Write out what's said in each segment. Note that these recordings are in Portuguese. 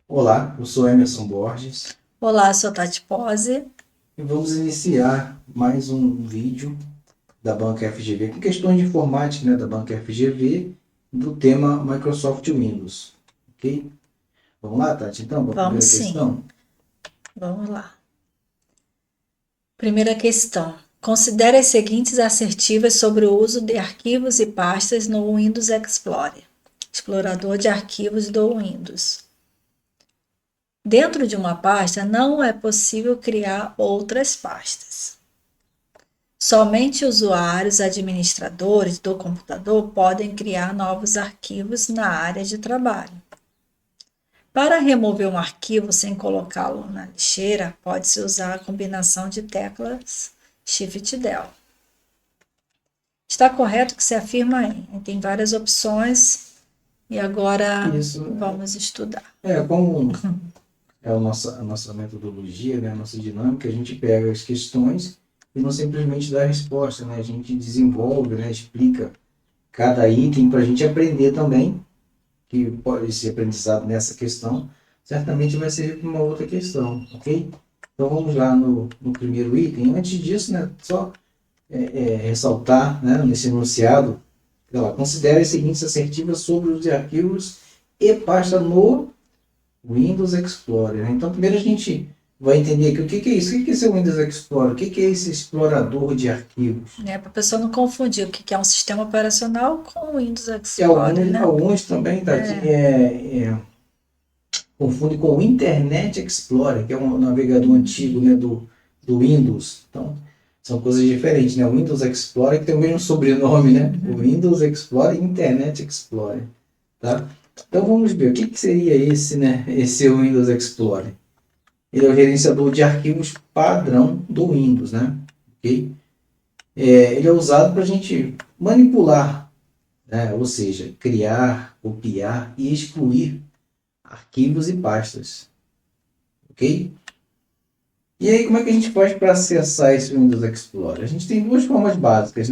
Olá, eu sou Emerson Borges Olá, sou Tati Pose. e vamos iniciar mais um vídeo da Banca FGV com questões de informática, da Banca FGV do tema Microsoft Windows, ok? Vamos lá, Tati, então, para a Vamos primeira sim, questão? vamos lá. Primeira questão. Considere as seguintes assertivas sobre o uso de arquivos e pastas no Windows Explorer, explorador de arquivos do Windows. Dentro de uma pasta não é possível criar outras pastas. Somente usuários administradores do computador podem criar novos arquivos na área de trabalho. Para remover um arquivo sem colocá-lo na lixeira, pode-se usar a combinação de teclas Shift e Del. Está correto o que se afirma aí. Tem várias opções e agora Isso vamos estudar. como é a nossa metodologia, a nossa dinâmica, a gente pega as questões e não simplesmente dá a resposta, A gente desenvolve, explica cada item para a gente aprender também que pode ser aprendizado nessa questão, certamente vai servir para uma outra questão, ok? Então vamos lá no primeiro item. Antes disso, só ressaltar, nesse enunciado, considere as seguintes assertivas sobre os arquivos e pasta no Windows Explorer. Então primeiro a gente vai entender aqui o que é isso, o que é esse Windows Explorer, o que é esse explorador de arquivos. Para a pessoa não confundir o que é um sistema operacional com o Windows E Explorer, né? alguns também, Tati, confunde com o Internet Explorer, que é um navegador antigo, do Windows. Então, são coisas diferentes, O Windows Explorer que tem o mesmo sobrenome, O Windows Explorer e Internet Explorer, tá? Então vamos ver o que seria esse Windows Explorer. Ele é o gerenciador de arquivos padrão do Windows, Ok? Ele é usado para a gente manipular, ou seja, criar, copiar e excluir arquivos e pastas, ok? E aí, como é que a gente faz para acessar esse Windows Explorer? A gente tem duas formas básicas,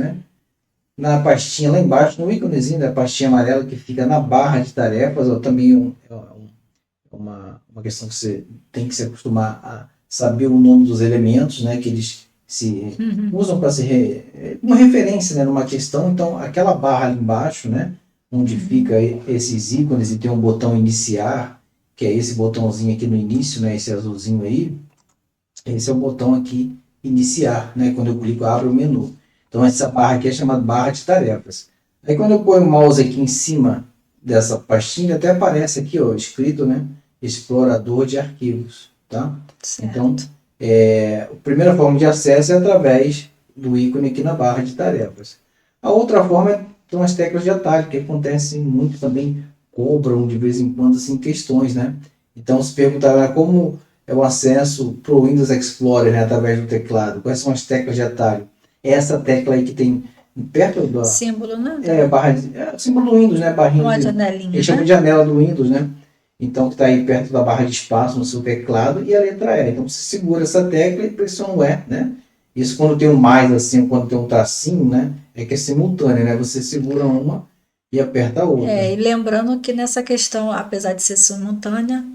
Na pastinha lá embaixo, no íconezinho da pastinha amarela que fica na barra de tarefas, ou também uma questão que você tem que se acostumar a saber o nome dos elementos, que eles se usam para ser uma referência, numa questão. Então, aquela barra ali embaixo, onde fica esses ícones e tem um botão iniciar, que é esse botãozinho aqui no início, esse azulzinho aí, esse é o botão aqui iniciar, quando eu clico, abre o menu. Então essa barra aqui é chamada barra de tarefas. Aí quando eu ponho o mouse aqui em cima dessa pastinha, até aparece aqui, escrito, explorador de arquivos, tá? Então, Certo. a primeira forma de acesso é através do ícone aqui na barra de tarefas. A outra forma são as teclas de atalho, que acontecem muito também, cobram de vez em quando assim, questões, Então se perguntar como é o acesso para o Windows Explorer, através do teclado, quais são as teclas de atalho? Essa tecla aí que tem perto da Símbolo, né? barra símbolo do Windows, barrinha Uma de, janelinha, eles chamam de né? janela do Windows, Então, que está aí perto da barra de espaço no seu teclado e a letra E. Então, você segura essa tecla e pressiona o E, Isso quando tem um mais assim, quando tem um tracinho, É que é simultâneo, Você segura uma e aperta a outra. E lembrando que nessa questão, apesar de ser simultânea,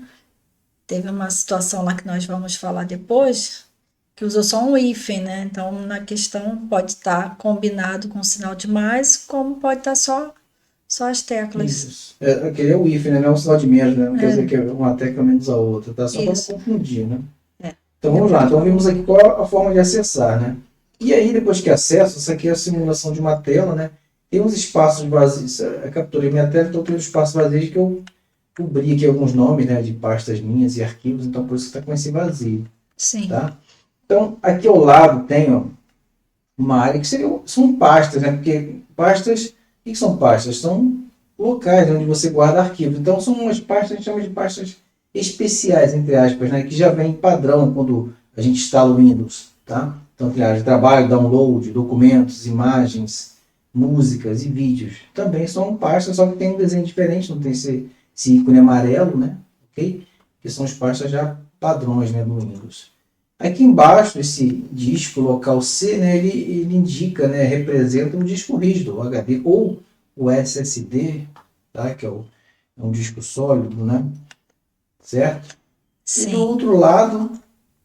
teve uma situação lá que nós vamos falar depois, que usou só um hífen, né? Então, na questão pode estar combinado com o sinal de mais, como pode estar só as teclas. Isso. Aquele é o if, Não é um sinal de menos, Não quer dizer que é uma tecla menos a outra, tá? Só para não Isso. confundir, É. Então vamos lá. Depois Então vimos vamos. aqui qual a forma de acessar, E aí, depois que acesso, isso aqui é a simulação de uma tela, Tem uns espaços vazios. Eu capturei minha tela, então tem uns espaços vazios que eu cobri aqui alguns nomes, de pastas minhas e arquivos, então por isso que está com esse vazio, Sim. tá? Então, aqui ao lado tem, uma área que são pastas, Porque pastas, o que são pastas? São locais onde você guarda arquivos. Então são umas pastas, a gente chama de pastas especiais, entre aspas, que já vem padrão quando a gente instala o Windows, tá? Então tem área de trabalho, download, documentos, imagens, músicas e vídeos. Também são pastas, só que tem um desenho diferente, não tem esse ícone amarelo, Ok? Que são as pastas já padrões, do Windows. Aqui embaixo, esse disco local C, ele indica, representa um disco rígido, o HD, ou o SSD, tá? Que é um disco sólido, certo? E do Sim. outro lado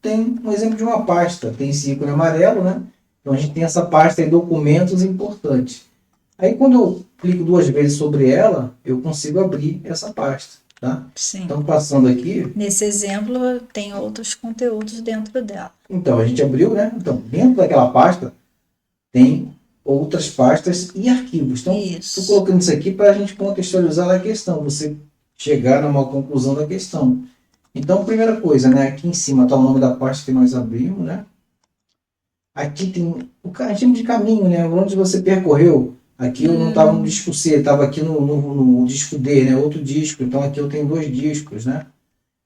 tem um exemplo de uma pasta, tem esse ícone amarelo, né? Então a gente tem essa pasta em documentos importantes. Aí quando eu clico 2 vezes sobre ela, eu consigo abrir essa pasta, tá? Sim. Então passando aqui, Nesse exemplo, tem outros conteúdos dentro dela. então a gente abriu, né? Então dentro daquela pasta tem outras pastas e arquivos. Então estou Isso. colocando isso aqui para a gente contextualizar a questão, você chegar numa conclusão da questão. Então, primeira coisa, né? Aqui em cima está o nome da pasta que nós abrimos, né? Aqui tem o que a gente chama de caminho, né? Onde você percorreu. Aqui eu não estava no disco C, estava aqui no disco D, né? Outro disco. Então aqui eu tenho 2 discos, né?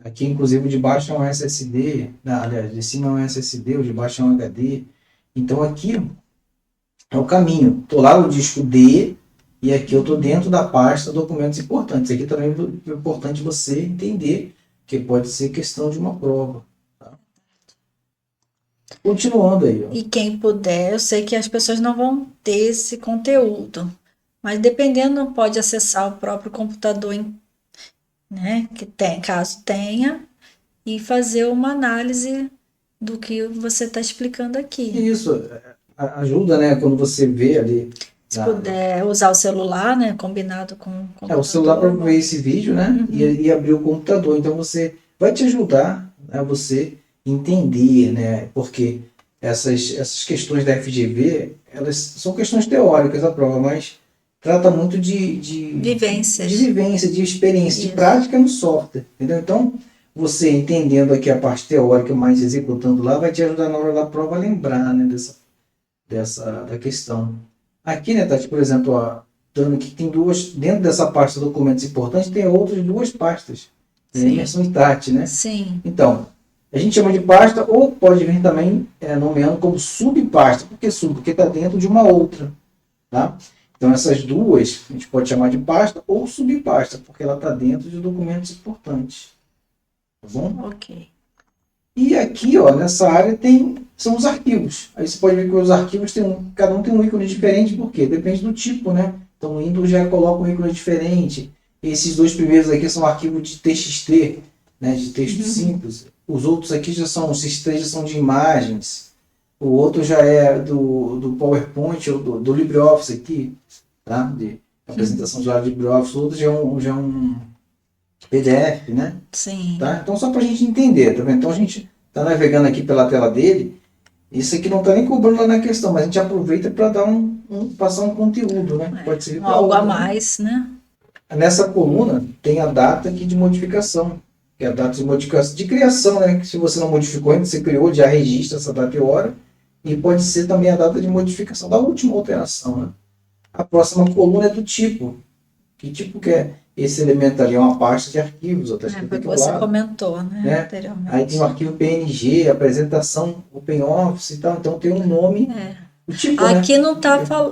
Aqui, inclusive, o de baixo é um SSD. Aliás, de cima é um SSD, o de baixo é um HD. Então aqui é o caminho. Estou lá no disco D e aqui eu estou dentro da pasta documentos importantes. Aqui também é importante você entender que pode ser questão de uma prova. Tá? Continuando aí, ó. E quem puder, eu sei que as pessoas não vão ter esse conteúdo, mas dependendo, pode acessar o próprio computador, né, que tem, caso tenha, e fazer uma análise do que você está explicando aqui. Isso ajuda, né? Quando você vê ali. Se puder usar o celular, né, combinado com o computador. O celular para ver esse vídeo, né? E abrir o computador. Então você vai te ajudar a você entender, né? Porque essas questões da FGV, elas são questões teóricas a prova, mas trata muito de Vivências. de vivência, de experiência, de Isso. prática no software, entendeu? Então, você entendendo aqui a parte teórica, mas executando lá, vai te ajudar na hora da prova a lembrar, né, da questão. Aqui, né, Tati, por exemplo, ó, dando que tem dentro dessa pasta de documentos importantes, tem outras 2 pastas, Emerson e Tati, né? Sim. Então, a gente chama de pasta, ou pode vir também nomeando como subpasta. Por que sub? Porque está dentro de uma outra, tá? Então, essas duas, a gente pode chamar de pasta ou subpasta, porque ela está dentro de documentos importantes. Tá bom? Ok. E aqui, ó, nessa área são os arquivos. Aí você pode ver que os arquivos cada um tem um ícone diferente, por quê? Depende do tipo, né? Então o Windows já coloca um ícone diferente. Esses 2 primeiros aqui são arquivos de TXT, né? De texto simples. Os outros aqui esses 3 já são de imagens. O outro já é do PowerPoint ou do LibreOffice aqui, tá? De apresentação de LibreOffice. O outro já é um PDF, né? Sim. Tá? Então, só para a gente entender, tá vendo? Então, a gente está navegando aqui pela tela dele. Isso aqui não está nem cobrando lá na questão, mas a gente aproveita para dar passar um conteúdo, né? Pode servir para algo outra, a mais, né? Nessa coluna tem a data aqui de modificação, que é a data de modificação de criação, né? Que se você não modificou ainda, você criou, já registra essa data e hora. E pode ser também a data de modificação da última alteração, né? A próxima coluna é do tipo. Que tipo que é? Esse elemento ali é uma pasta de arquivos. Foi o que você comentou, né? Anteriormente. Aí tem o arquivo PNG, apresentação OpenOffice e tal. Então tem um nome. O tipo, aqui, né?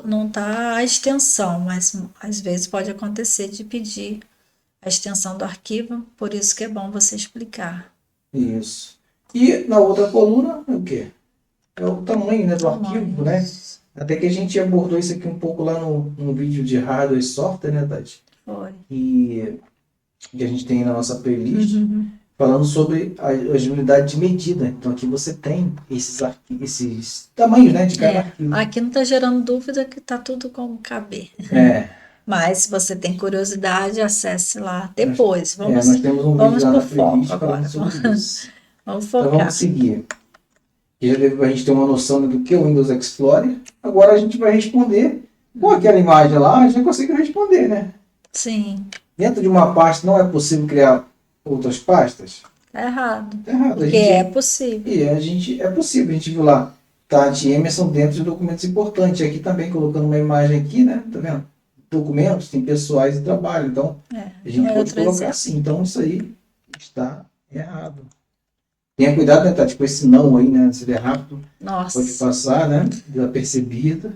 não tá a extensão, mas às vezes pode acontecer de pedir a extensão do arquivo, por isso que é bom você explicar. Isso. E na outra coluna é o quê? É o tamanho, né, do arquivo, né? Até que a gente abordou isso aqui um pouco lá no vídeo de hardware e software, né, Tati? Foi. Que a gente tem na nossa playlist, falando sobre as unidades de medida. Então aqui você tem esses tamanhos, né, de cada arquivo. Aqui não está gerando dúvida que está tudo como caber. Mas se você tem curiosidade, acesse lá depois. Nós temos um vídeo lá na playlist falando sobre isso. Vamos focar. Então vamos seguir. Já deu a gente ter uma noção do que é o Windows Explorer. Agora a gente vai responder com aquela imagem lá, a gente já consegue responder, né? Sim. Dentro de uma pasta não é possível criar outras pastas? Tá errado. Tá errado. Porque é possível. E é possível. A gente viu lá, Tati e Emerson dentro de documentos importantes. Aqui também, colocando uma imagem aqui, né? Tá vendo? Documentos, tem pessoais e trabalho. Então, a gente pode colocar assim. Então, isso aí está errado. Tenha cuidado, né, Tati, com esse não aí, né? Se der rápido, pode passar, né? Desapercebido.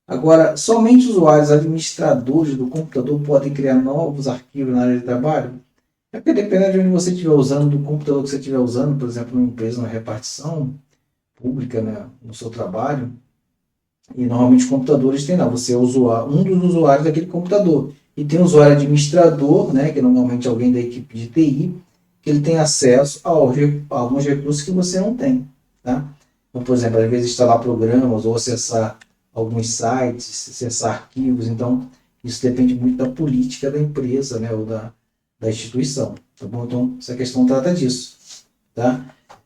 Agora, somente usuários administradores do computador podem criar novos arquivos na área de trabalho? É porque dependendo de onde você estiver usando, do computador que você estiver usando, por exemplo, numa empresa, numa repartição pública, né, no seu trabalho, e normalmente os computadores têm lá, você é um dos usuários daquele computador. e tem o usuário administrador, né, que normalmente é alguém da equipe de TI, que ele tem acesso a alguns recursos que você não tem, tá? Então, por exemplo, às vezes instalar programas ou acessar alguns sites, acessar arquivos. Então, isso depende muito da política da empresa, né, ou da instituição, tá bom? Então, essa questão trata disso, tá?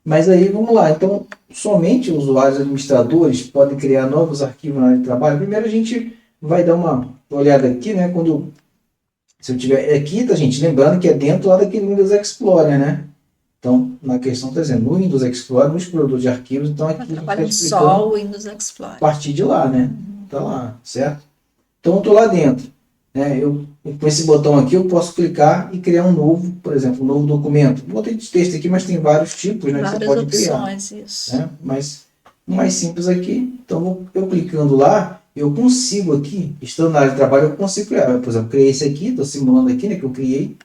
Mas aí, vamos lá. Então, somente usuários administradores podem criar novos arquivos na área de trabalho. Primeiro, a gente vai dar uma olhada aqui, né, se eu tiver aqui, tá, gente? Lembrando que é dentro lá daquele Windows Explorer, né? Então, na questão está dizendo, no Windows Explorer, no explorador de arquivos, então aqui a gente está Trabalhando explicando só o Windows a Explorer. partir de lá, né? Tá lá, certo? Então, eu estou lá dentro, né? Com esse botão aqui, eu posso clicar e criar um novo, por exemplo, um novo documento. Botei de texto aqui, mas tem vários tipos, né? Que você Várias pode criar, opções, isso. né? Mas o mais simples aqui, então eu clicando lá, eu consigo aqui, estando na área de trabalho, eu consigo criar. Por exemplo, criei esse aqui, estou simulando aqui, né? Que eu criei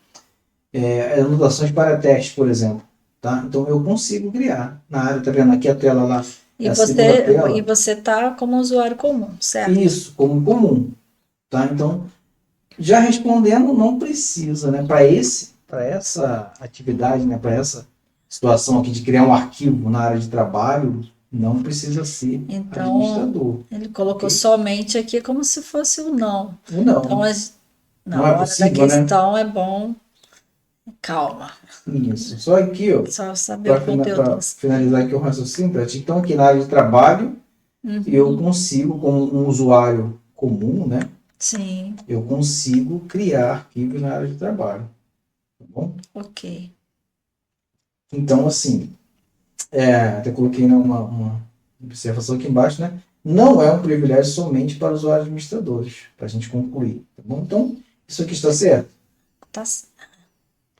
anotações para teste, por exemplo. Tá? Então eu consigo criar na área, tá vendo? Aqui a tela lá é a segunda tela. E você tá como usuário comum, certo? Isso, como comum. Tá? Então, já respondendo, não precisa, né? Para essa atividade, né? Para essa situação aqui de criar um arquivo na área de trabalho, não precisa ser Então, administrador. ele colocou Ok? somente aqui como se fosse o não. Ou não. Então, na Não é hora da possível, né? questão é bom, calma, Isso. Só aqui, ó, só saber o conteúdo. para finalizar aqui o raciocínio, Tati. Então, aqui na área de trabalho, eu consigo, como um usuário comum, né? Sim, Eu consigo criar arquivos na área de trabalho. Tá bom? ok. Então, assim, até coloquei uma observação aqui embaixo, né? Não é um privilégio somente para usuários administradores, para a gente concluir, tá bom? Então, isso aqui está certo? Tá,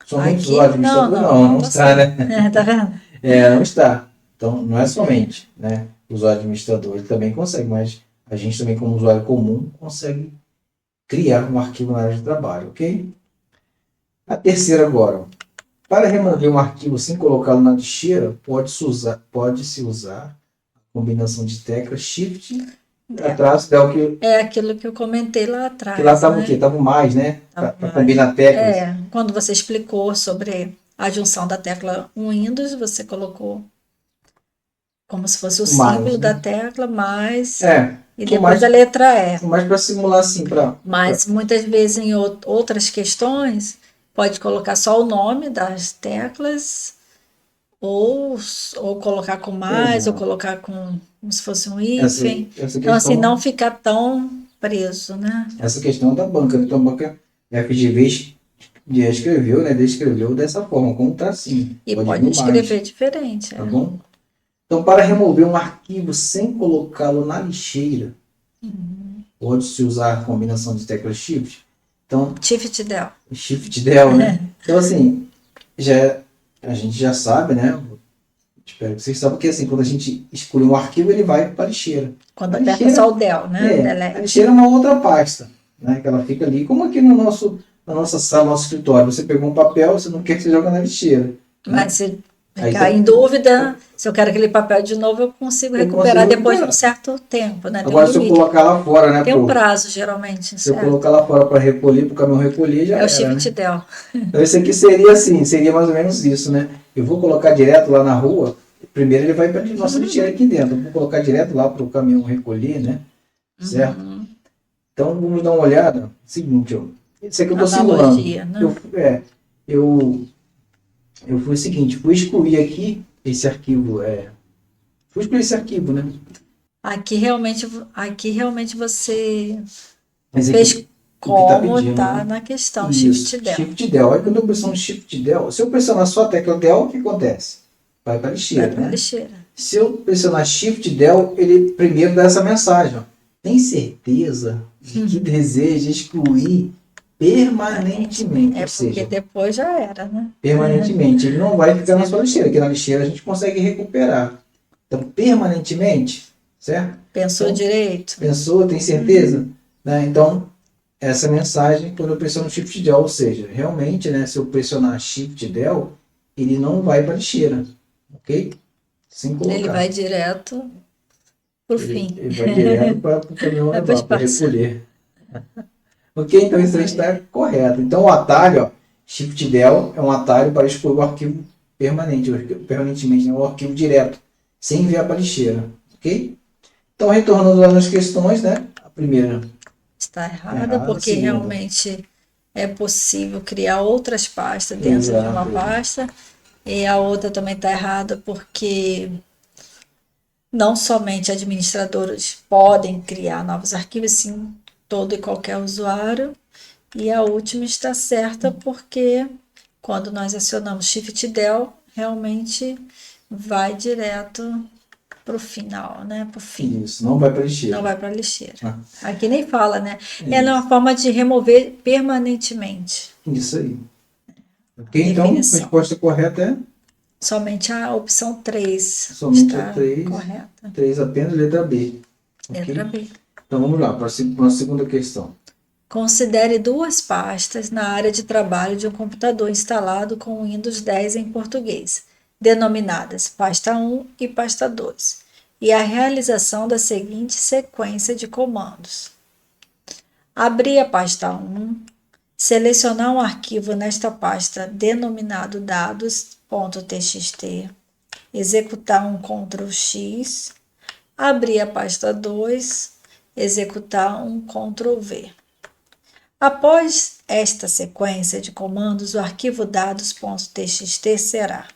Somente aqui, usuário administrador? Não tá está, né? certo. Tá vendo? Não está. Então, não é somente, né? O usuário administrador, ele também consegue, mas a gente também, como usuário comum, consegue criar um arquivo na área de trabalho, ok? A terceira agora. Para remover um arquivo sem colocá-lo na lixeira, pode-se usar a combinação de teclas Shift atrás del que É aquilo que eu comentei lá atrás, que lá estava né? o quê? Estava o mais, né? Tava Para mais. combinar teclas. Quando você explicou sobre a junção da tecla Windows, você colocou como se fosse o Mais, símbolo né? da tecla, mais, e Foi depois mais, a letra E. foi mais para simular assim, Mas muitas vezes em outras questões, pode colocar só o nome das teclas, ou colocar com mais, ou Exato. colocar como se fosse um Essa, hífen. essa Então, assim, questão, não ficar tão preso, né? essa questão da banca. Então, a banca FGV escreveu, né? Descreveu dessa forma, como está assim. E Pode pode vir mais, escrever diferente. tá bom? Então, para remover um arquivo sem colocá-lo na lixeira, pode-se usar a combinação de teclas Shift. Então, Shift Del. Shift Del, né? Então, assim, a gente já sabe, né? Espero que vocês saibam que, assim, quando a gente escolhe um arquivo, ele vai para a lixeira. Quando A aperta lixeira, só o Del, né? a Delete. lixeira é uma outra pasta, né? Que ela fica ali, como aqui na nossa sala, no nosso escritório. Você pegou um papel, você não quer que você joga na lixeira, né? Mas se Aí ficar em dúvida, se eu quero aquele papel de novo, eu consigo eu recuperar consigo depois de um recuperar. certo tempo, né? Tem um Agora, se eu limite. colocar lá fora, né, Tem um prazo, geralmente, se eu certo? colocar lá fora para recolher, para o caminhão recolher, já É o era, Shift né? Del. Então, esse aqui seria assim, seria mais ou menos isso, né? Eu vou colocar direto lá na rua, primeiro ele vai para a nossa lixeira aqui dentro. Eu vou colocar direto lá para o caminhão recolher, né? Certo? Então, vamos dar uma olhada. Seguinte, ó. Isso aqui eu estou simulando. Analogia, né? Eu fui o seguinte, fui excluir aqui esse arquivo, fui excluir esse arquivo, né? Aqui realmente você Mas fez aqui, o que tá como pedindo, tá né? na questão, Isso, Shift Del. Shift Del. Aí quando eu pressiono Shift Del, se eu pressionar só a tecla Del, o que acontece? Vai para a Vai lixeira, para a né? lixeira. Se eu pressionar Shift Del, ele primeiro dá essa mensagem, ó. Tem certeza de que deseja excluir permanentemente, É ou porque seja, depois já era, né? permanentemente. Ele não vai ficar na sua lixeira, porque na lixeira a gente consegue recuperar. Então, permanentemente, certo? Pensou Então, direito? pensou, tem certeza? Né? Então, essa mensagem quando eu pressiono Shift Del, ou seja, realmente, né, se eu pressionar Shift Del, ele não vai para a lixeira, ok? Sem colocar. Ele vai direto pro fim. Ele vai direto para o caminhão Vai pro levar, para espaço. recolher. Ok? Então isso aí está correto. Então o atalho, ó, Shift Del é um atalho para expor o arquivo permanentemente, né? O arquivo direto, sem enviar para a lixeira. Ok? Então, retornando lá nas questões, né? A primeira Está errada, errada, a porque segunda. realmente é possível criar outras pastas dentro de uma Exato. pasta. E a outra também está errada, porque não somente administradores podem criar novos arquivos, sim todo e qualquer usuário. E a última está certa, porque quando nós acionamos Shift Del, realmente vai direto para o final, né? Para o fim. Isso, não vai para a lixeira. Não vai para a lixeira. Ah, Aqui nem fala, né? é Ela é uma forma de remover permanentemente. isso aí. Ok? Então, a Definição. resposta correta é Somente a opção 3 somente a está 3. correta. 3 apenas, letra B. Ok? Letra B. Então vamos lá, para a segunda questão. Considere duas pastas na área de trabalho de um computador instalado com Windows 10 em português, denominadas pasta 1 e pasta 2, e a realização da seguinte sequência de comandos. Abrir a pasta 1, selecionar um arquivo nesta pasta denominado dados.txt, executar um Ctrl X, abrir a pasta 2, executar um Ctrl V. Após esta sequência de comandos, o arquivo dados.txt será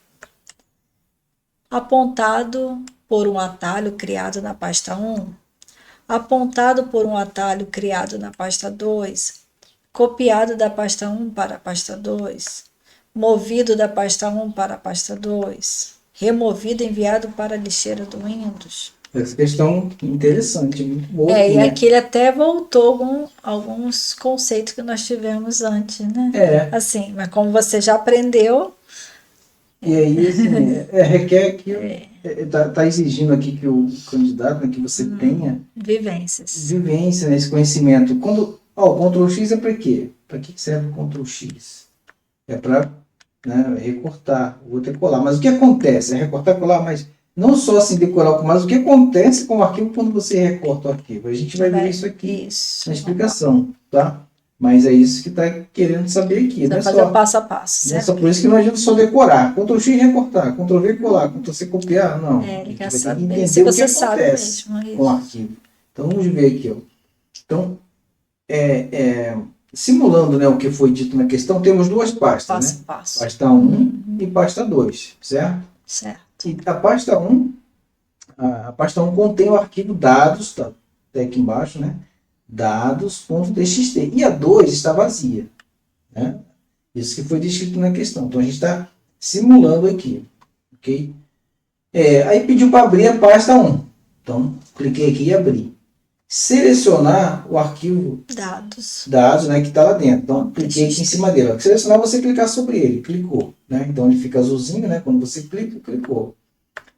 apontado por um atalho criado na pasta 1, apontado por um atalho criado na pasta 2, copiado da pasta 1 para a pasta 2, movido da pasta 1 para a pasta 2, removido e enviado para a lixeira do Windows. Essa questão interessante, muito boa. E né? aqui ele até voltou alguns conceitos que nós tivemos antes, né? É. Assim, mas como você já aprendeu, E aí, assim, requer que tá exigindo aqui que o candidato, né, que você tenha vivências. vivência nesse conhecimento. Quando, o Ctrl X é para quê? Para que serve o Ctrl X? É para, né, recortar, o outro é colar. Mas o que acontece? É recortar, colar, mas não só assim decorar, mas o que acontece com o arquivo quando você recorta o arquivo? A gente vai ver isso aqui na explicação, tá? Mas é isso que está querendo saber aqui. Você vai fazer o passo a passo, certo? Só por isso que não adianta só decorar. Ctrl X recortar, Ctrl V colar, Ctrl C copiar. Não. Ele quer vai saber entender se você o que sabe acontece mesmo. com o arquivo. Então vamos ver aqui. Ó. Então, simulando, né, o que foi dito na questão, temos duas pastas. Passo Né? a passo. Pasta 1 e pasta 2, certo? Certo. E a pasta 1, a pasta 1 contém o arquivo dados, tá aqui embaixo, né? dados.txt. E a 2 está vazia. Né? Isso que foi descrito na questão. Então a gente está simulando aqui. Ok? Aí pediu para abrir a pasta 1. Então, cliquei aqui e abri. Selecionar o arquivo dados, né, que está lá dentro. Então, cliquei aqui em cima dele. Selecionar, você clicar sobre ele. Clicou. Né? Então, ele fica azulzinho, né? Quando você clica, clicou.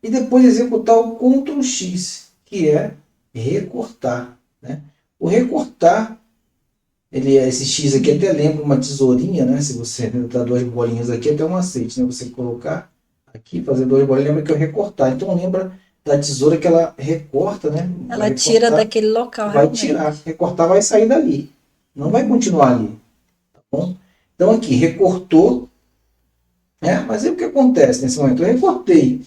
E depois executar o Ctrl X, que é recortar. Né? O recortar, esse X aqui até lembra uma tesourinha, né? Se você botar duas bolinhas aqui, até um macete, né? Você colocar aqui, fazer duas bolinhas, lembra que eu recortar. Então, lembra da tesoura que ela recorta, né? Ela tira daquele local. Vai tirar. Recortar vai sair dali. Não vai continuar ali. Tá bom? Então, aqui, recortou. Né? Mas aí o que acontece nesse momento? Eu recortei.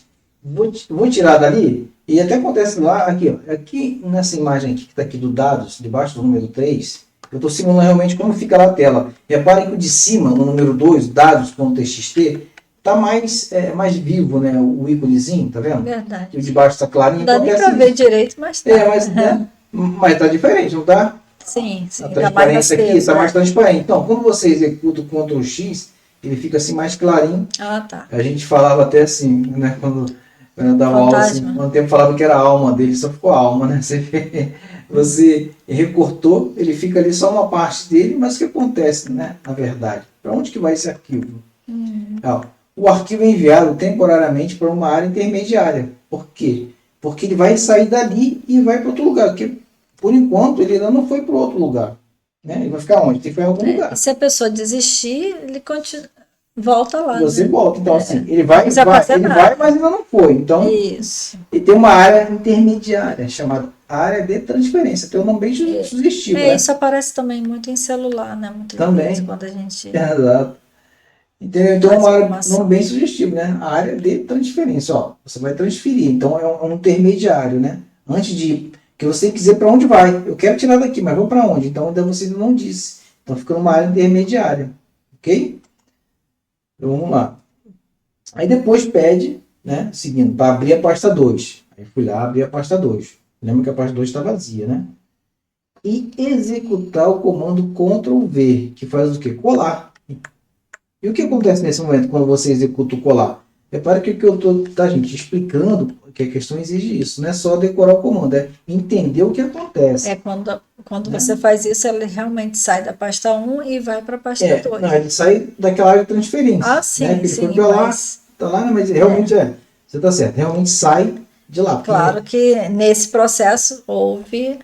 Vou tirar dali. E até acontece lá, aqui, ó. Aqui nessa imagem aqui, que está aqui do dados, debaixo do número 3, eu estou simulando realmente como fica lá a tela. Reparem que o de cima, no número 2, dados.txt, está mais vivo, né? O íconezinho, tá vendo? Verdade. E o de baixo está clarinho. Não dá nem para ver direito, mas tá. Mas está diferente, não está? Sim, sim. A transparência aqui está mais transparente. Então, quando você executa o Ctrl X, ele fica assim mais clarinho. Ah, tá. A gente falava até assim, né? Quando eu dava aula, assim, um tempo falava que era a alma dele, só ficou a alma, né? Você recortou, ele fica ali só uma parte dele, mas o que acontece, né? Na verdade, para onde que vai esse arquivo? O arquivo é enviado temporariamente para uma área intermediária. Por quê? Porque ele vai sair dali e vai para outro lugar. Porque, por enquanto, ele ainda não foi para outro lugar. Né? Ele vai ficar onde? Tem que ir em algum lugar. E se a pessoa desistir, ele volta lá, você né? volta. Então, assim, ele Não precisa fazer ele nada. vai, mas ainda não foi. Então, Isso. e tem uma área intermediária, chamada área de transferência. Tem um nome bem sugestivo, né? Isso aparece também muito em celular, né? Muitas vezes, Também. quando a gente Exato. Entendeu? Então, faz uma área, um informação. nome bem sugestivo, né? A área de transferência. Ó, você vai transferir. Então, é um intermediário, né? Antes de que você tem que dizer para onde vai. Eu quero tirar daqui, mas vou para onde? Então, ainda você não disse. Então, fica numa área intermediária. Ok? Então, vamos lá. Aí depois pede, né? Seguindo, para abrir a pasta 2. Aí fui lá abrir a pasta 2. Lembra que a pasta 2 está vazia, né? E executar o comando Ctrl V, que faz o quê? Colar. E o que acontece nesse momento quando você executa o colar? Repare que o que eu estou, tá, gente, explicando que a questão exige isso. Não é só decorar o comando, é entender o que acontece. É quando Né? você faz isso, ele realmente sai da pasta 1 e vai para a pasta 2. Não, ele sai daquela área de transferência. Ah, Né? sim, Que ele foi sim, para lá, mas tá lá, mas realmente você está certo, realmente sai de lá. claro que nesse processo houve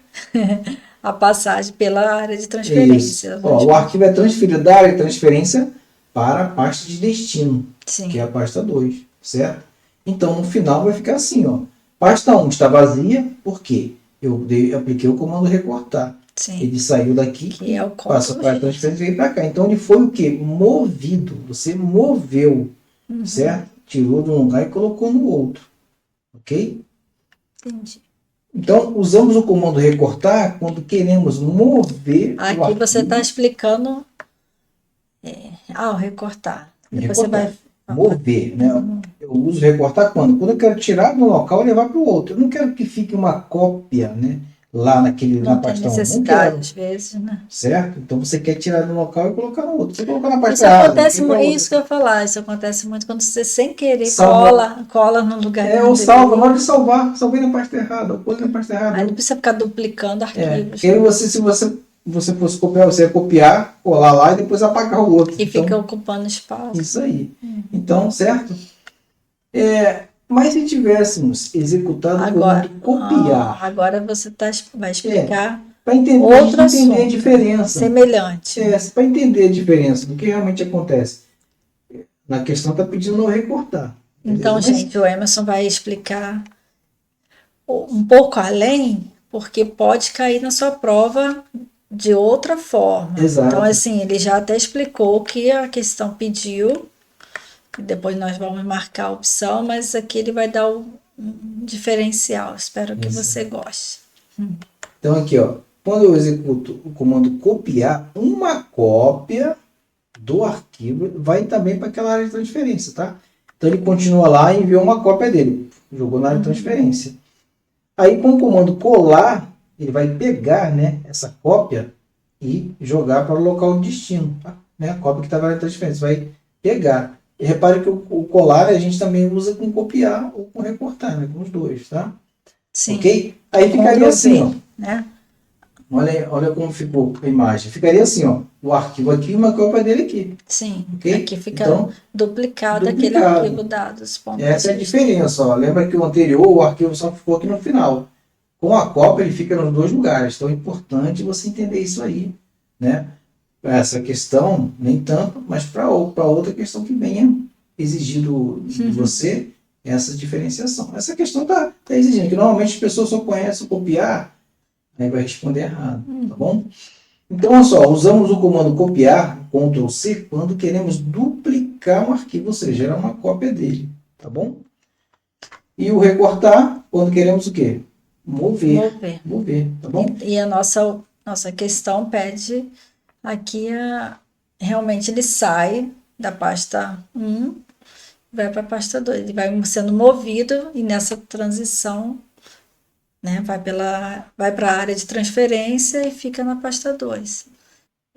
a passagem pela área de Isso. transferência. Ó, o arquivo é transferido da área de transferência para a pasta de destino, Sim, que é a pasta 2, certo? Então, no final vai ficar assim, ó. Pasta 1 está vazia, por quê? Eu apliquei o comando recortar. sim, Ele saiu daqui que e é o passa Ctrl para a V. transferência e veio para cá. Então, ele foi o quê? Movido. Você moveu, certo? Tirou de um lugar e colocou no outro. Ok? Entendi. Então, usamos o comando recortar quando queremos mover o Aqui você está arquivo. explicando ao recortar. Depois você Recortar. vai. Mover, né? Eu uso recortar quando? Quando eu quero tirar de um local e levar para o outro. Eu não quero que fique uma cópia, né? Lá na Não tem pasta 1. Não necessidade, quero. às vezes, né? Certo? Então você quer tirar de um local e colocar no outro. Você colocou na pasta Isso errada, acontece, fica outra. isso que eu ia falar, isso acontece muito quando você sem querer Salva. cola no lugar que não Ou salva, na hora deveria. de salvar, salvei na pasta errada, ou pôs na pasta errada. Aí não precisa ficar duplicando Porque arquivos, aí né? se você fosse copiar, você ia copiar, colar lá e depois apagar o outro. E fica Então, ocupando espaço. isso aí. Então, certo? Mas se tivéssemos executado o comando copiar, Agora você vai é, explicar para entender, a gente outro entender a assunto diferença, semelhante. para entender a diferença do que realmente acontece. Na questão está pedindo não recortar. Beleza? Então, Mas, gente, o Emerson vai explicar um pouco além, porque pode cair na sua prova de outra forma. Então, exato. assim, ele já até explicou o que a questão pediu, e depois nós vamos marcar a opção, mas aqui ele vai dar um diferencial. Espero que Isso. você goste. Então aqui, ó, quando eu executo o comando copiar, uma cópia do arquivo vai também para aquela área de transferência, tá? Então ele continua lá e enviou uma cópia dele, jogou na área de transferência. Aí com o comando colar, ele vai pegar, né, essa cópia e jogar para o local de destino, tá? Né? A cópia que estava na área de transferência vai pegar. E repare que o colar a gente também usa com copiar ou com recortar, né? Com os dois, tá? Sim. Ok? Aí ficaria Ctrl assim, V, ó. né? Olha como ficou a imagem. Ficaria assim, ó. O arquivo aqui e uma cópia dele aqui. Sim, Ok? aqui fica Então, duplicado aquele duplicado. arquivo dados. Essa é a diferença. Ó. Lembra que o anterior, o arquivo só ficou aqui no final. Com a cópia, ele fica nos dois lugares. Então é importante você entender isso aí. Né? Essa questão, nem tanto, mas para outra questão que venha exigido de você essa diferenciação. Essa questão está exigindo, que normalmente as pessoas só conhecem o copiar, aí vai responder errado, tá bom? Então, olha só, usamos o comando copiar, Ctrl C, quando queremos duplicar um arquivo, ou seja, gerar uma cópia dele, tá bom? E o recortar, quando queremos o quê? Mover, tá bom? E a nossa questão pede aqui realmente ele sai da pasta 1, vai para a pasta 2, ele vai sendo movido e nessa transição, né, vai para a área de transferência e fica na pasta 2.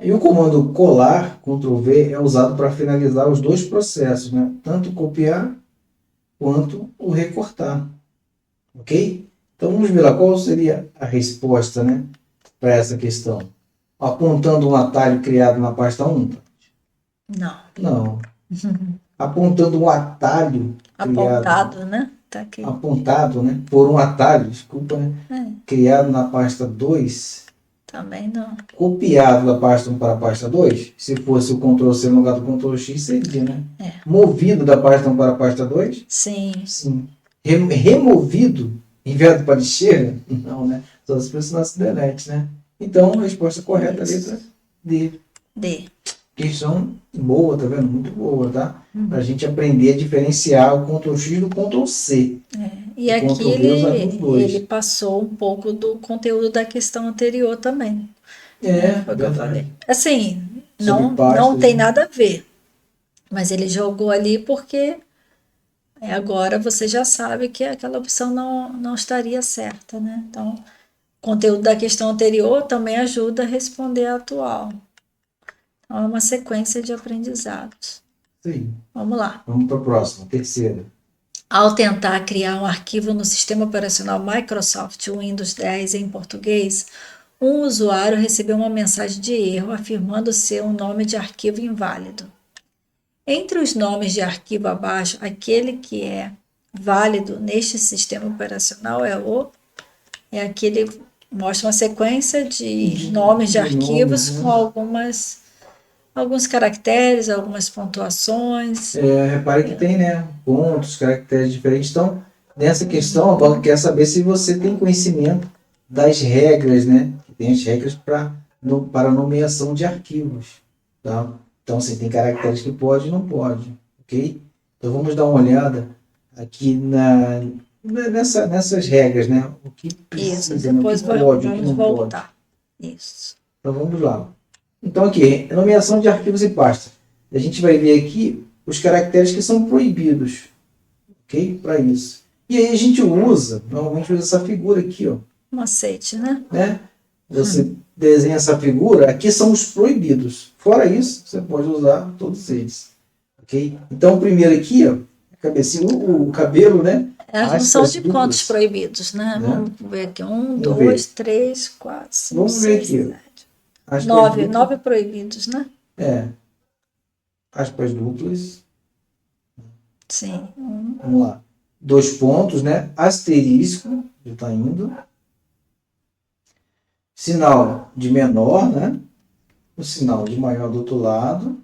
E o comando colar, Ctrl V, é usado para finalizar os dois processos, né? Tanto copiar quanto o recortar. Ok? Então vamos ver lá qual seria a resposta, né, para essa questão. Apontando um atalho criado na pasta 1? Não. Não. Apontando um atalho Apontado, né? Tá aqui. Apontado, né, por um atalho, desculpa, né, criado na pasta 2? Também não. Copiado da pasta 1 para a pasta 2, se fosse o Ctrl+C no lugar do Ctrl+X, seria, né? É. Movido da pasta 1 para a pasta 2? Sim. Sim. Removido, enviado para a esquerda? Não, né? Só se fosse nosso delete, né? Então, a resposta correta é a letra D. D. Questão boa, tá vendo? Muito boa, tá? Pra gente aprender a diferenciar o Ctrl+X do Ctrl+C. E O aqui Ctrl+V usado nos dois. ele passou um pouco do conteúdo da questão anterior também. Foi o que eu falei. Verdade. Assim, Sobre não pastas, tem né? nada a ver. Mas ele jogou ali porque agora você já sabe que aquela opção não estaria certa, né? Então, o conteúdo da questão anterior também ajuda a responder a atual. Então, é uma sequência de aprendizados. Sim. Vamos lá. Vamos para a próxima, terceira. Ao tentar criar um arquivo no sistema operacional Microsoft Windows 10 em português, um usuário recebeu uma mensagem de erro afirmando ser um nome de arquivo inválido. Entre os nomes de arquivo abaixo, aquele que é válido neste sistema operacional é aquele mostra uma sequência de nomes de arquivos com alguns caracteres, algumas pontuações. Repare que tem, né? Pontos, caracteres diferentes. Então, nessa questão, a banca quer saber se você tem conhecimento das regras, né? Tem as regras para nomeação de arquivos. Tá? Então, assim, tem caracteres que pode e não pode. Ok? Então, vamos dar uma olhada aqui nessas regras, né? O que precisa, Isso, depois né? O que pode, o que vamos não voltar. pode. Isso. Então, vamos lá. Então, aqui, nomeação de arquivos e pastas. A gente vai ver aqui os caracteres que são proibidos. Ok? Para isso. E aí a gente normalmente usa essa figura aqui, ó. Macete, né? Você desenha essa figura, aqui são os proibidos. Fora isso, você pode usar todos eles. Ok? Então, o primeiro aqui, ó, a cabecinha, o cabelo, né? É a junção de quantos proibidos, né? Vamos ver aqui. 1, 2, 3, 4, 5, Vamos ver 6, aqui. 7. 9 proibidos, né? Aspas duplas. Sim. Vamos lá. 2 pontos, né? Asterisco, já está indo. Sinal de menor, né? O sinal de maior do outro lado.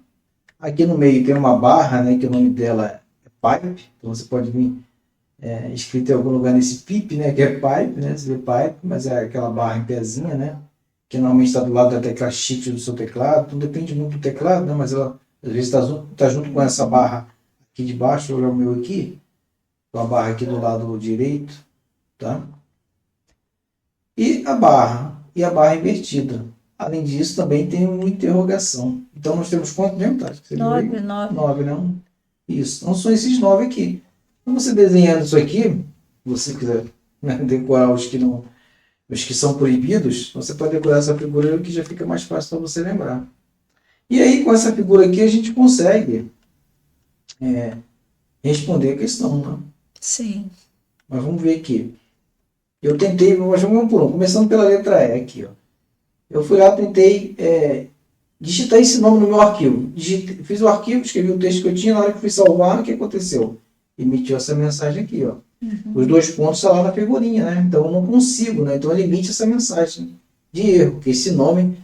Aqui no meio tem uma barra, né? Que o nome dela é pipe. Então você pode vir escrito em algum lugar nesse pip, né? Que é pipe, né? Você vê pipe, mas é aquela barra em pezinha, né? Que normalmente está do lado da tecla shift do seu teclado. Então depende muito do teclado, né? Mas ela às vezes está junto com essa barra aqui de baixo, olha o meu aqui. Com a barra aqui do lado direito, tá? E a barra invertida. Além disso, também tem uma interrogação. Então, nós temos quanto mesmo, Tati? 9. 9, não? Isso. Então, são esses 9 aqui. Então, você desenhando isso aqui, se você quiser, né, decorar os que são proibidos, você pode decorar essa figura que já fica mais fácil para você lembrar. E aí, com essa figura aqui, a gente consegue responder a questão, né? Sim. Mas vamos ver aqui. Eu tentei, vamos por um, começando pela letra E aqui, ó. Eu fui lá, tentei digitar esse nome no meu arquivo. Fiz o arquivo, escrevi o texto que eu tinha, na hora que fui salvar, o que aconteceu? Emitiu essa mensagem aqui, ó. Os 2 pontos estão lá na figurinha, né? Então eu não consigo, né? Então ele emite essa mensagem de erro, que esse nome,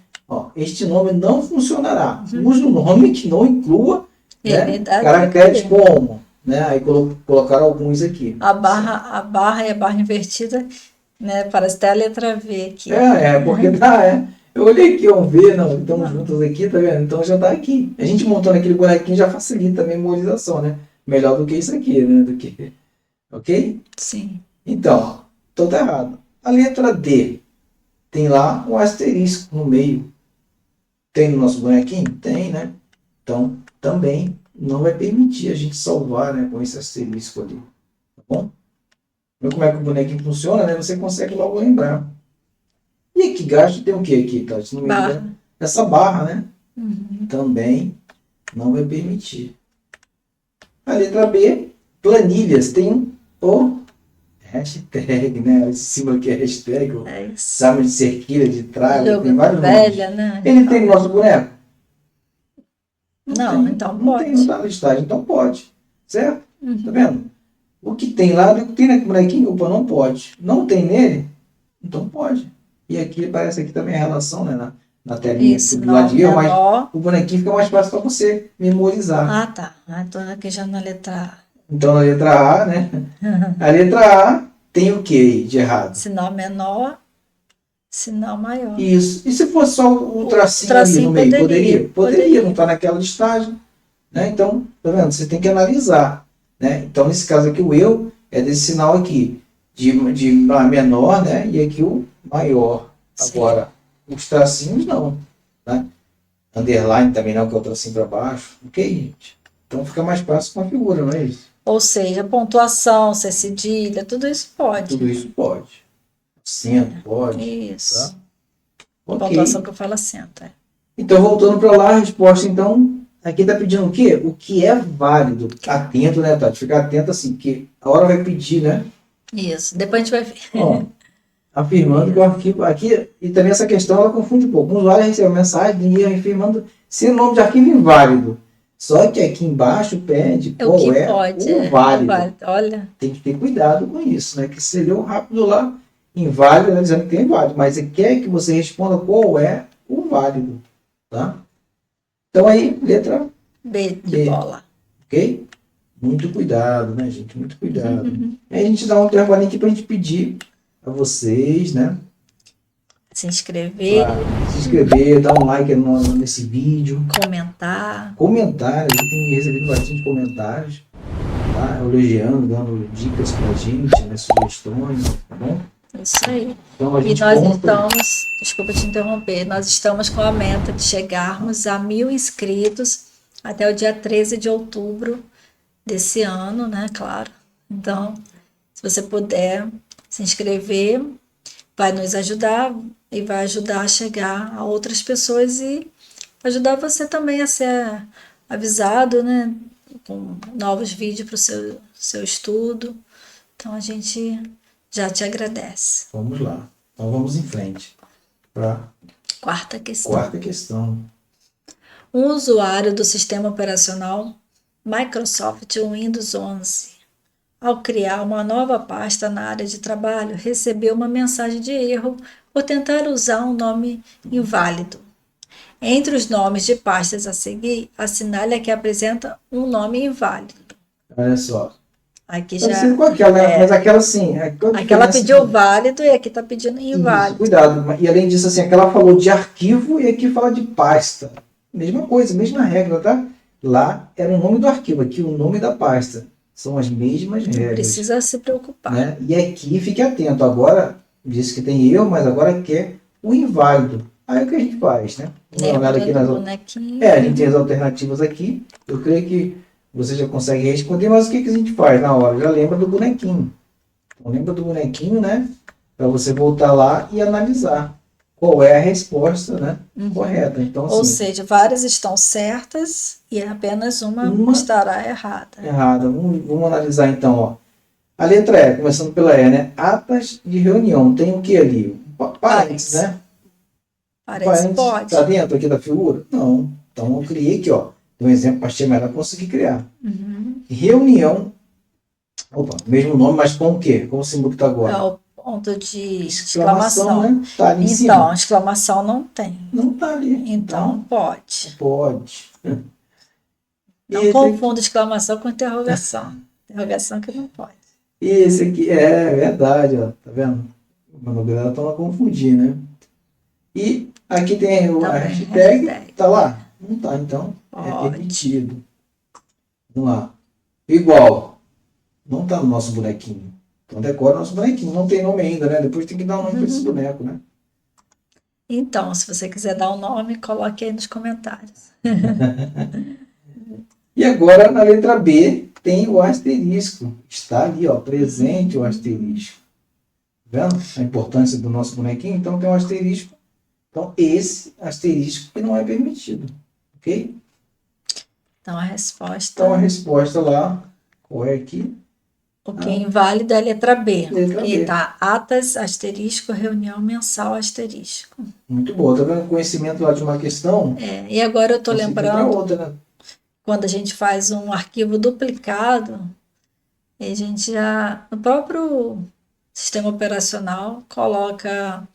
este nome não funcionará. Use um nome que não inclua, né, caracteres como, né? Aí colocaram alguns aqui. A barra e a barra invertida, né? Parece até a letra V aqui. Porque tá, Eu olhei aqui, um V, não, estamos juntos aqui, tá vendo? Então já tá aqui. A gente montando aquele bonequinho já facilita a memorização, né? Melhor do que isso aqui, né? Ok? Sim. Então, tá errado. A letra D tem lá um asterisco no meio. Tem no nosso bonequinho? Tem, né? Então, também não vai permitir a gente salvar, né, com esse asterisco ali. Tá bom? Vê como é que o bonequinho funciona, né? Você consegue logo lembrar. E aqui gasto tem o que aqui, Tati? No meio essa barra, né? Também não vai permitir. A letra B, planilhas, tem o hashtag, né? Esse símbolo aqui é hashtag, sabe, de cerquilha, de trava, tem vários nomes. Né? Ele tem no nosso boneco? Não, então não pode. Tem, não está na listagem, então pode. Certo? Tá vendo? O que tem lá, o que tem naquele bonequinho, opa, não pode. Não tem nele? Então pode. E aqui parece aqui também a relação, né? Na telinha Isso, do lado de nome erro, mas menor. o bonequinho fica mais fácil para você memorizar. Ah, tá. Ah, tô aqui já na letra Então, na letra A, né? A. A letra A tem o que aí de errado? Sinal menor, sinal maior. Isso. E se fosse só o O tracinho ali no tracinho meio? Poderia? poderia. Poderia, não está naquela listagem. Né? Então, tá vendo? Você tem que analisar. Né? Então, nesse caso aqui, o eu é desse sinal aqui, de menor, né? E aqui o maior. Sim. Agora, os tracinhos não. Né? Underline também não, que é o tracinho para baixo. Ok, gente? Então fica mais fácil com a figura, não é isso? Ou seja, pontuação, ser cedilha, tudo isso pode. Tudo isso pode. Acento pode. Isso. Tá? Ok. Pontuação que eu falo acento. É. Então, voltando para lá, a resposta, então, aqui está pedindo o quê? O que é válido. Atento, né, Tati? Fica atento assim, porque a hora vai pedir, né? Isso. Depois a gente vai ver. Ó, afirmando que o arquivo aqui, e também essa questão ela confunde um pouco. Um usuário recebeu uma mensagem e afirmando ser o nome de arquivo inválido. Só que aqui embaixo pede É o qual que é pode. o válido. Olha. Tem que ter cuidado com isso, né? Que se leu rápido lá, inválido, né? Dizendo que tem inválido, mas ele quer que você responda qual é o válido, tá? Então aí, letra B de B, bola. ok? Muito cuidado, né, gente? Muito cuidado. Aí a gente dá um intervalinho aqui para a gente pedir a vocês, né? Se inscrever, Pra se inscrever, dar um like nesse vídeo. comentar. Comentários, eu tenho recebido bastante comentários, tá? Elogiando, dando dicas pra gente, né? Sugestões, tá bom? Isso aí. Então a E gente nós conta. estamos, desculpa te interromper, nós estamos com a meta de chegarmos a 1.000 inscritos até o dia 13 de outubro desse ano, né? Claro. Então, se você puder se inscrever, vai nos ajudar e vai ajudar a chegar a outras pessoas e ajudar você também a ser avisado, né? Com novos vídeos para o seu estudo. Então, a gente já te agradece. Vamos lá. Então vamos em frente para a Quarta questão. quarta questão. Um usuário do sistema operacional Microsoft Windows 11, ao criar uma nova pasta na área de trabalho, recebeu uma mensagem de erro por tentar usar um nome inválido. Entre os nomes de pastas a seguir, assinale a que apresenta um nome inválido. Olha só. Aqui Parecido já com aquela, né? Mas aquela sim. aquela pediu válido e aqui está pedindo Isso, inválido. cuidado. E além disso, assim, aquela falou de arquivo e aqui fala de pasta. Mesma coisa, mesma regra, tá? Lá era o nome do arquivo, aqui o nome da pasta. São as mesmas Não regras. precisa se preocupar. Né? E aqui fique atento. Agora, disse que tem erro, mas agora quer o inválido. Aí o que a gente faz, né? Vamos dar uma olhada aqui Lembra nas do bonequinho? a gente tem as alternativas aqui. Eu creio que você já consegue responder, mas o que a gente faz na hora? Já lembra do bonequinho. Então, lembra do bonequinho, né? Para você voltar lá e analisar qual é a resposta, né? Correta. Então, Ou assim, seja, várias estão certas e apenas uma estará errada. errada. Vamos analisar então, ó. A letra E, começando pela E, né? Atas de reunião. Tem o que ali? Parênteses, né? Parece pode. Está dentro aqui da figura? Não. Então eu criei aqui, ó. Tem um exemplo para melhor conseguir criar. Reunião. Opa, mesmo nome, mas com o quê? Com o símbolo que está agora? É o ponto de exclamação. Né? Tá ali em cima. Então, exclamação não tem. Não tá ali. Então, pode. Pode. Não confunda exclamação com interrogação. Interrogação que não pode. E esse aqui é verdade, ó. Tá vendo? Mas no grado estão a confundir, né? E aqui tem a hashtag. Tá lá? Não tá, então é repetido. Vamos lá. Igual. Não tá no nosso bonequinho. Então decora o nosso bonequinho. Não tem nome ainda, né? Depois tem que dar um nome para esse boneco, né? Então, se você quiser dar um nome, coloque aí nos comentários. E agora, na letra B, tem o asterisco. Está ali, ó, presente o asterisco. Tá vendo a importância do nosso bonequinho? Então tem um asterisco. Então esse asterisco que não é permitido. Ok? Então a resposta... Então a resposta lá, qual é aqui? O que é inválido é a letra B. Letra B. E tá atas, asterisco, reunião mensal, asterisco. Muito boa. Tá vendo o conhecimento lá de uma questão? E agora eu tô lembrando... outra, né? Quando a gente faz um arquivo duplicado, a gente já, no próprio sistema operacional, coloca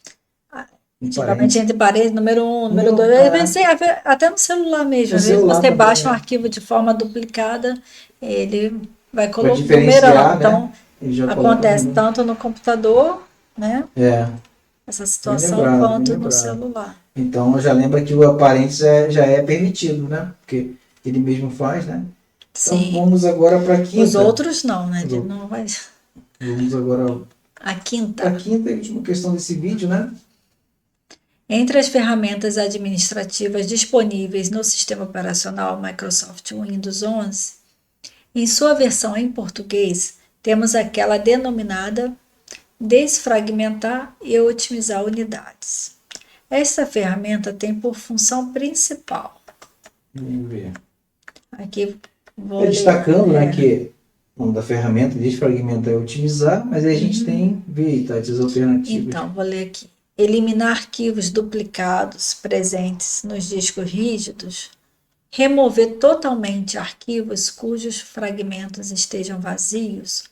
Geralmente entre parênteses, número 1, número Número- 2. é. Às vezes, até no celular mesmo. No Às vezes celular você também, baixa um é. arquivo de forma duplicada, ele vai Para numerando. diferenciar, né? Então, Ele já coloca acontece número. tanto no computador, né? É, Essa bem situação, lembrado, bem quanto no lembrado. celular. Então já lembra que o parênteses já é permitido, né? Porque ele mesmo faz, né? Então Sim. vamos agora para a Os quinta. outros não, né? Os Ele outros. não vai. Vamos agora A para a quinta. quinta e última questão desse vídeo, né? Entre as ferramentas administrativas disponíveis no sistema operacional Microsoft Windows 11, em sua versão em português, temos aquela denominada desfragmentar e otimizar unidades. Esta ferramenta tem por função principal. Vamos ver. Aqui vou É ler. destacando, né, que o nome da ferramenta desfragmentar e otimizar, mas aí a gente tem as alternativas. Então, vou ler aqui. Eliminar arquivos duplicados presentes nos discos rígidos. Remover totalmente arquivos cujos fragmentos estejam vazios.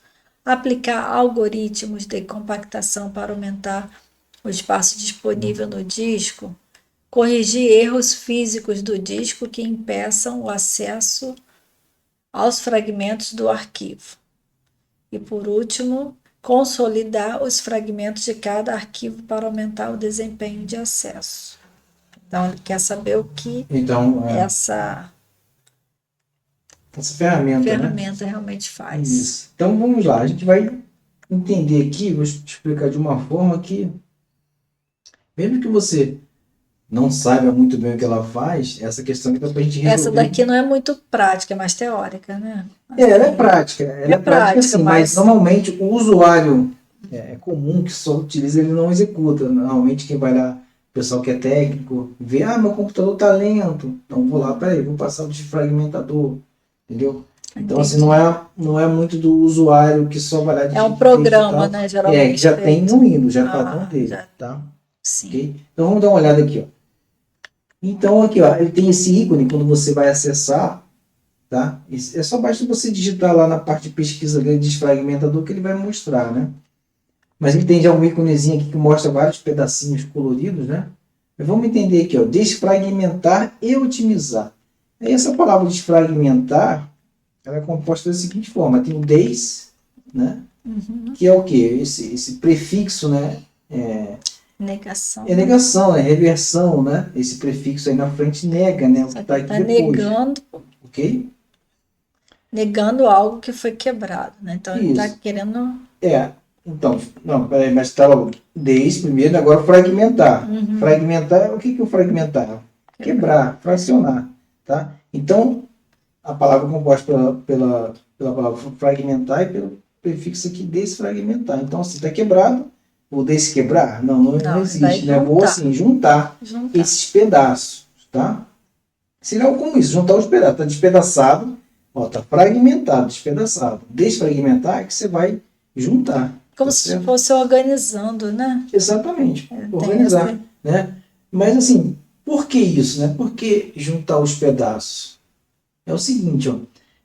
Aplicar algoritmos de compactação para aumentar o espaço disponível no disco. Corrigir erros físicos do disco que impeçam o acesso aos fragmentos do arquivo. E por último, consolidar os fragmentos de cada arquivo para aumentar o desempenho de acesso. Então, ele quer saber o que Então, essa ferramenta, né? ferramenta realmente faz. Isso. Então vamos lá, a gente vai entender aqui, vou explicar de uma forma que, mesmo que você não saiba muito bem o que ela faz, essa questão aqui dá pra gente resolver. Essa daqui não é muito prática, é mais teórica, né? Ela é prática, ela é prática sim, mas normalmente o usuário é comum que só utiliza, ele não executa. Normalmente quem vai lá, o pessoal que é técnico, vê, meu computador tá lento, então vou lá, peraí, vou passar o desfragmentador, entendeu? Então assim, não é muito do usuário que só vai lá É um programa, né, geralmente. que já tem no Windows, já é padrão dele, já. tá? Sim. Okay? Então vamos dar uma olhada aqui, ó. Então aqui, ó, ele tem esse ícone quando você vai acessar, tá? É só basta você digitar lá na parte de pesquisa dele, desfragmentador, que ele vai mostrar, né? Mas ele tem já um íconezinho aqui que mostra vários pedacinhos coloridos, né? Mas vamos entender aqui, ó, desfragmentar e otimizar. Aí essa palavra desfragmentar, ela é composta da seguinte forma, tem o des, né? Que é o quê? Esse prefixo, né? Negação. É negação, é reversão, né? Esse prefixo aí na frente nega, né? O que está aqui Tá depois. negando, Ok? negando algo que foi quebrado, né? Então ele está Isso. querendo. Então, não, peraí, mas estava desde primeiro, agora fragmentar. Fragmentar, o que é o fragmentar? Quebrar, fracionar, tá? Então, a palavra composta pela palavra fragmentar e pelo prefixo aqui desfragmentar. Então, se está quebrado, vou desquebrar? Não existe, né? Vou assim, juntar esses pedaços, tá? Seria algo como isso, juntar os pedaços. Está despedaçado, ó, tá fragmentado, despedaçado. Desfragmentar é que você vai juntar. Como tá se certo? fosse organizando, né? Exatamente, organizar, né? Mas assim, por que isso, né? Por que juntar os pedaços? É o seguinte, ó,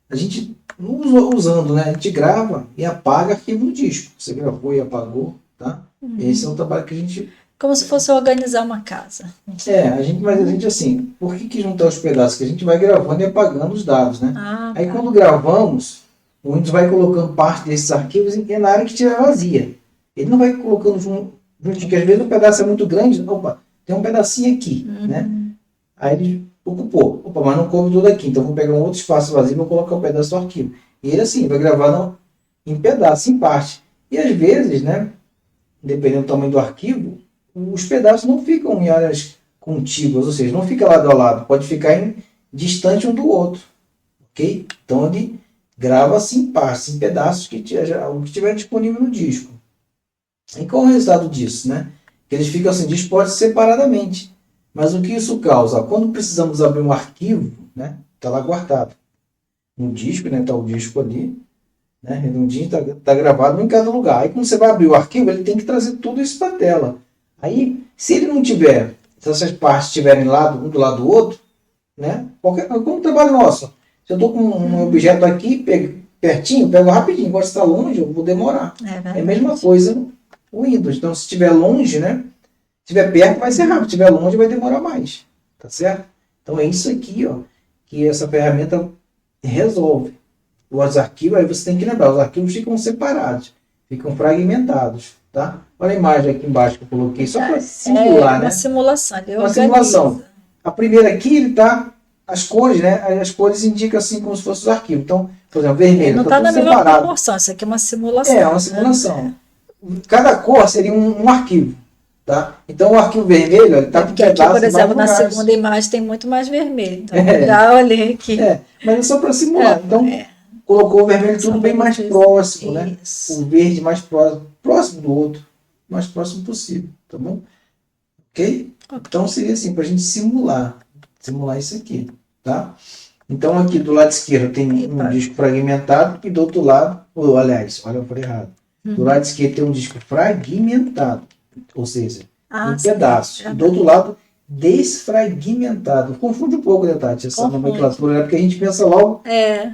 a gente usando, né? A gente grava e apaga arquivo no disco. Você gravou e apagou, tá? Esse é o trabalho que a gente... Como se fosse organizar uma casa. mas a gente assim, por que juntar os pedaços? Que a gente vai gravando e apagando os dados, né? Aí quando gravamos, o Windows vai colocando parte desses arquivos na área que estiver vazia. Ele não vai colocando junto, porque às vezes o pedaço é muito grande, opa, tem um pedacinho aqui, né? Aí ele ocupou, mas não coube tudo aqui, então vou pegar um outro espaço vazio e vou colocar um pedaço do arquivo. E ele assim, vai gravar em pedaço, em parte. E às vezes, né, dependendo do tamanho do arquivo, os pedaços não ficam em áreas contíguas, ou seja, não fica lado a lado, pode ficar distante um do outro, ok? Então ele grava assim em partes, em pedaços o que estiver disponível no disco. E qual é o resultado disso, né? Que eles ficam assim dispostos separadamente. Mas o que isso causa? Quando precisamos abrir um arquivo, né? Está lá guardado no disco, né? Está o disco ali, né? Redondinho, está gravado em cada lugar. Aí quando você vai abrir o arquivo, ele tem que trazer tudo isso para a tela. Aí, se ele não tiver, se essas partes estiverem um do lado do outro, né? Como trabalho nosso, se eu estou com um objeto aqui, pertinho, pego rapidinho. Agora se está longe, eu vou demorar. É a mesma coisa o Windows. Então, se estiver longe, né? estiver perto vai ser rápido, se estiver longe vai demorar mais, tá certo? Então é isso aqui, ó, que essa ferramenta resolve. Os arquivos, aí você tem que lembrar, os arquivos ficam separados, ficam fragmentados, tá? Olha a imagem aqui embaixo que eu coloquei, só para simular, uma né? simulação, ele Uma organiza. simulação. A primeira aqui, ele tá, as cores, né? As cores indicam assim como se fossem os arquivos. Então, por exemplo, vermelho, Não tá está tudo na mesma separado. proporção, isso aqui é uma simulação. É uma simulação. Cada cor seria um arquivo, tá? Então, o arquivo vermelho, ele tá com Porque aqui, pedaços por em exemplo, na vários lugares. segunda imagem tem muito mais vermelho. Então, É. já olhei aqui. Mas é só para simular. Então, colocou o vermelho Só tudo pra bem mais vocês. próximo, né? Isso. O verde mais próximo do outro, o mais próximo possível, tá bom? Ok? Então seria assim, para a gente simular isso aqui, tá? Então aqui do lado esquerdo tem um disco fragmentado e do outro lado, aliás, olha, eu falei errado. Do lado esquerdo tem um disco fragmentado, ou seja, em pedaços. E do outro lado, desfragmentado. Confunde um pouco, né, Tati? Essa nomenclatura, né? Porque a gente pensa logo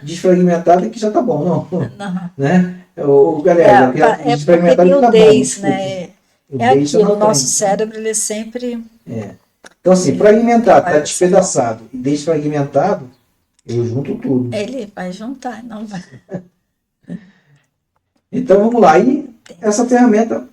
desfragmentado e que já tá bom, não. Né? Galera, desfragmentado porque que tá tem bom. o DES, né? É aquilo, o nosso cérebro, ele sempre... Então, assim, fragmentado, tá despedaçado. E desfragmentado, eu junto tudo. Ele vai juntar, não vai... Então, vamos lá. E essa ferramenta,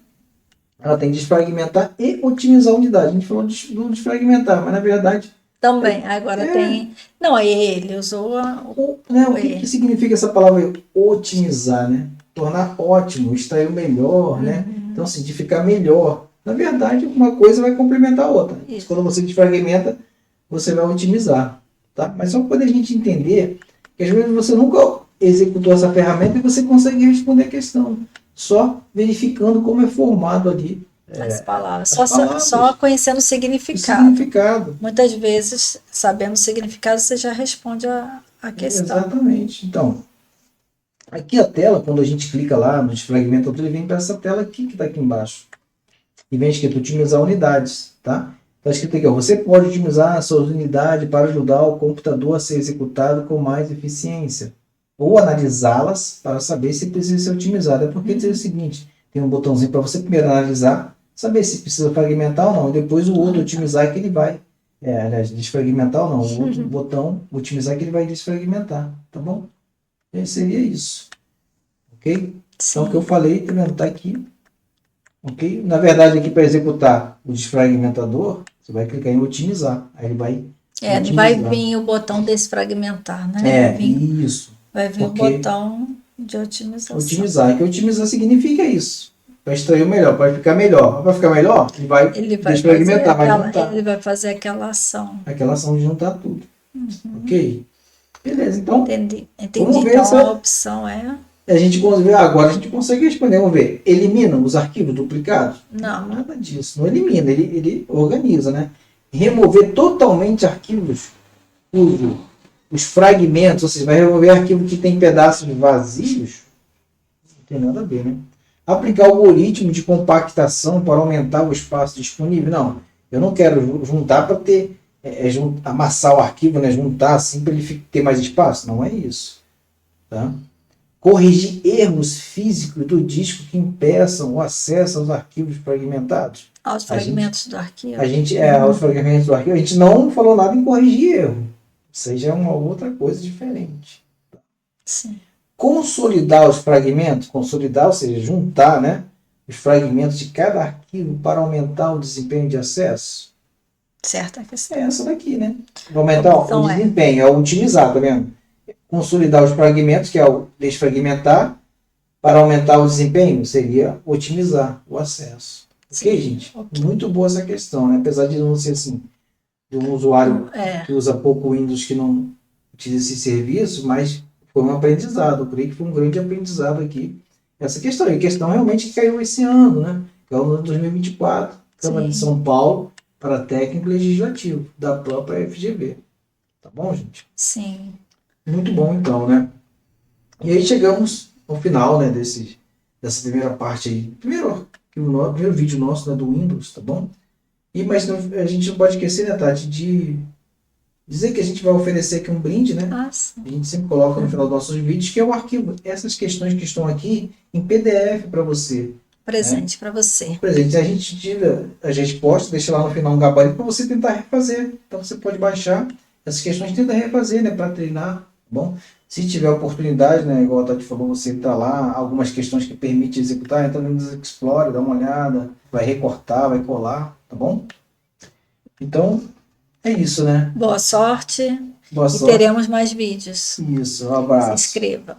ela tem desfragmentar e otimizar a unidade. A gente falou do desfragmentar, mas na verdade... Também, agora tem... Não, ele usou o que significa essa palavra otimizar, né? Tornar ótimo, extrair o melhor, né? Então, assim, de ficar melhor. Na verdade, uma coisa vai complementar a outra. Isso. Quando você desfragmenta, você vai otimizar, tá? Mas só para poder a gente entender que às vezes você nunca executou essa ferramenta e você consegue responder a questão, só verificando como é formado ali as palavras. palavras. Só conhecendo o significado. Muitas vezes, sabendo o significado, você já responde a questão. Exatamente. Então, aqui a tela, quando a gente clica lá no desfragmentador, ele vem para essa tela aqui que está aqui embaixo. E vem escrito otimizar unidades, tá? Está escrito aqui, ó, você pode otimizar a sua unidade para ajudar o computador a ser executado com mais eficiência. Ou analisá-las para saber se precisa ser otimizada. É porque diz o seguinte, tem um botãozinho para você primeiro analisar, saber se precisa fragmentar ou não. E depois o outro otimizar que ele vai, aliás, desfragmentar ou não. O outro botão otimizar que ele vai desfragmentar, tá bom? E seria isso. Ok? Então o que eu falei, tá aqui. Ok? Na verdade, aqui para executar o desfragmentador, você vai clicar em otimizar. Aí ele vai otimizar. Vai vir o botão desfragmentar, né? Isso. Vai vir o botão de otimização. Otimizar. E que otimizar significa isso. Para extrair o melhor, para ficar melhor. Para ficar melhor, ele vai desfragmentar, vai juntar. Ele vai fazer aquela ação. Aquela ação de juntar tudo. Ok? Beleza, então. Entendi. Vamos ver então a opção é... Agora a gente consegue responder. Vamos ver. Elimina os arquivos duplicados? Não. Nada disso. Não elimina, ele organiza, né? Remover totalmente arquivos os fragmentos, ou seja, vai remover arquivo que tem pedaços vazios? Não tem nada a ver, né? Aplicar algoritmo de compactação para aumentar o espaço disponível? Não. Eu não quero juntar para ter... amassar o arquivo, né? Juntar assim para ele ter mais espaço? Não é isso. Tá? Corrigir erros físicos do disco que impeçam o acesso aos arquivos fragmentados. Aos fragmentos do arquivo. Aos fragmentos do arquivo. A gente não falou nada em corrigir erro. Isso aí já é uma outra coisa diferente. Sim. Consolidar os fragmentos. Consolidar, ou seja, juntar, né, os fragmentos de cada arquivo para aumentar o desempenho de acesso. Certa questão. É essa daqui, né? Para aumentar o desempenho, é otimizar, tá vendo? Consolidar os fragmentos, que é o desfragmentar, para aumentar o desempenho, seria otimizar o acesso. Sim, ok, gente? Okay. Muito boa essa questão, né? Apesar de não ser assim, de um usuário que usa pouco Windows que não utiliza esse serviço, mas foi um aprendizado. Eu creio que foi um grande aprendizado aqui. Essa questão, e a questão realmente que caiu esse ano, né? Que é o ano de 2024, Câmara de São Paulo, para técnico legislativo, da própria FGV. Tá bom, gente? Sim. Muito bom, então, né? E aí chegamos ao final, né, dessa primeira parte aí. Primeiro vídeo nosso, né, do Windows, tá bom? Mas a gente não pode esquecer, né, Tati, de dizer que a gente vai oferecer aqui um brinde, né? A gente sempre coloca no final dos nossos vídeos, que é o arquivo. Essas questões que estão aqui em PDF para você. presente para você. Presente. A gente posta, deixa lá no final um gabarito para você tentar refazer. Então você pode baixar essas questões e tentar refazer, né? Para treinar. Tá bom? Se tiver oportunidade, né? Igual a Tati falou, você tá lá, algumas questões que permite executar, então no Windows Explorer, dá uma olhada, vai recortar, vai colar, tá bom? Então, é isso, né? Boa sorte Boa e sorte. teremos mais vídeos. Isso, um Se abraço. inscreva.